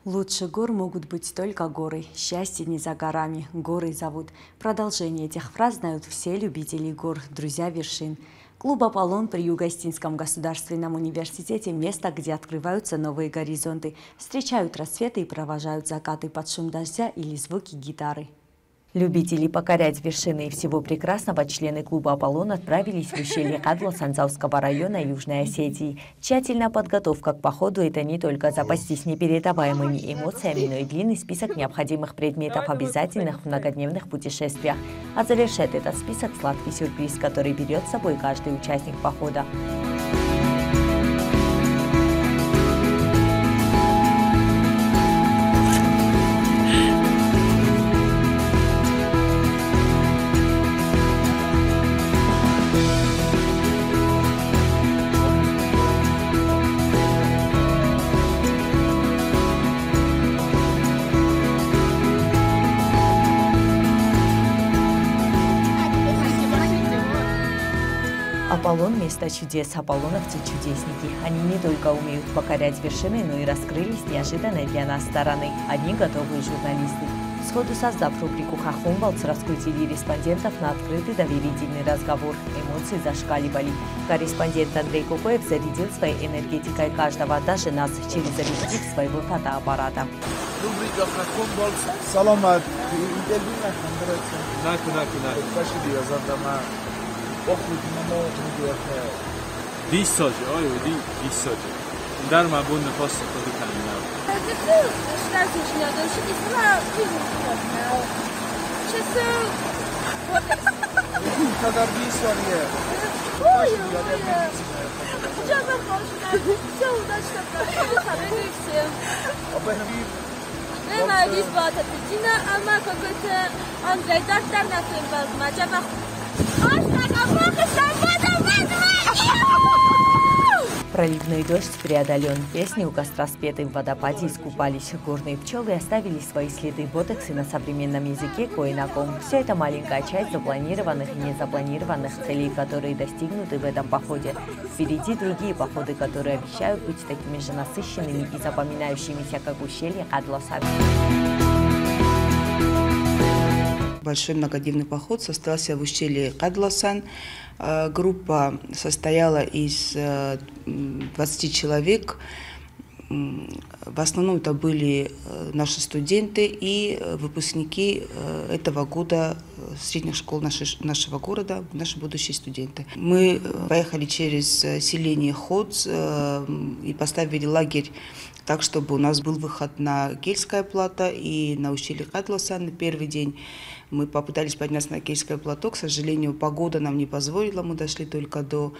Лучше гор могут быть только горы. Счастье не за горами, горы зовут. Продолжение этих фраз знают все любители гор, друзья вершин. Клуб «Аполлон» при Юго-Остинском государственном университете – место, где открываются новые горизонты, встречают рассветы и провожают закаты под шум дождя или звуки гитары. Любители покорять вершины всего прекрасного члены клуба «Аполлон» отправились в ущелье Кадла Санцавского района Южной Осетии. Тщательная подготовка к походу – это не только запастись непередаваемыми эмоциями, но и длинный список необходимых предметов, обязательных в многодневных путешествиях. А завершает этот список сладкий сюрприз, который берет с собой каждый участник похода. Аполлон – место чудес, аполлоновцы – чудесники. Они не только умеют покорять вершины, но и раскрылись неожиданной для нас стороны. Они готовые журналисты. Сходу создав рубрику «Хахумвалц», раскрутили респондентов на открытый доверительный разговор. Эмоции зашкаливали. Корреспондент Андрей Кукоев зарядил своей энергетикой каждого, даже нас, через объектив своего фотоаппарата. Рубрика «Хахумвалц». Саламат. Dissocio, di dissocio. Darma bună posso tot caminau. Kadar bir soruya. Проливной дождь преодолен, песни у костра спеты, в водопаде искупались, горные пчелы оставили свои следы, ботексы на современном языке кое-на-ком. Все это маленькая часть запланированных и незапланированных целей, которые достигнуты в этом походе. Впереди другие походы, которые обещают быть такими же насыщенными и запоминающимися, как ущелье Кадла-Сан. Большой многодневный поход состоялся в ущелье Кадла-Сан. Группа состояла из 20 человек. В основном это были наши студенты и выпускники этого года средних школ нашего города, наши будущие студенты. Мы поехали через селение Ходз и поставили лагерь так, чтобы у нас был выход на Кельское плато и на ущелье Кадла-Сан. Первый день мы попытались подняться на Кельское плато. К сожалению, погода нам не позволила. Мы дошли только до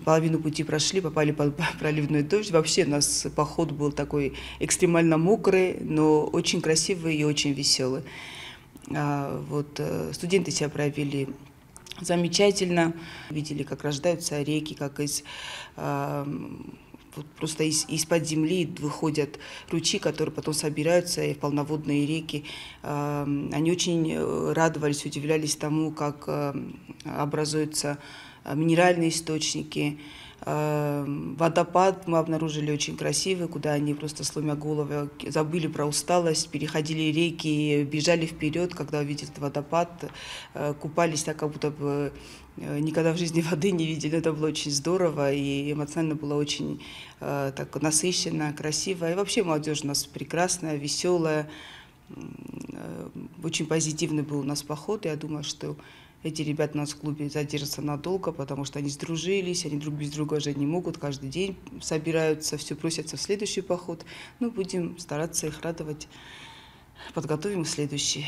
половину пути прошли, попали под проливной дождь. Вообще у нас поход был такой экстремально мокрый, но очень красивый и очень веселый. Студенты себя проявили замечательно. Видели, как рождаются реки, как просто из-под земли выходят ручьи, которые потом собираются в полноводные реки. Они очень радовались, удивлялись тому, как образуются минеральные источники. Водопад мы обнаружили очень красивый, куда они просто сломя голову забыли про усталость, переходили реки, бежали вперед, когда увидели этот водопад, купались так, как будто бы никогда в жизни воды не видели. Это было очень здорово и эмоционально было очень так насыщенно, красиво. И вообще молодежь у нас прекрасная, веселая, очень позитивный был у нас поход. Я думаю, что эти ребята у нас в клубе задержатся надолго, потому что они сдружились, они друг без друга жить не могут, каждый день собираются, все просятся в следующий поход. Ну, будем стараться их радовать, подготовим следующий.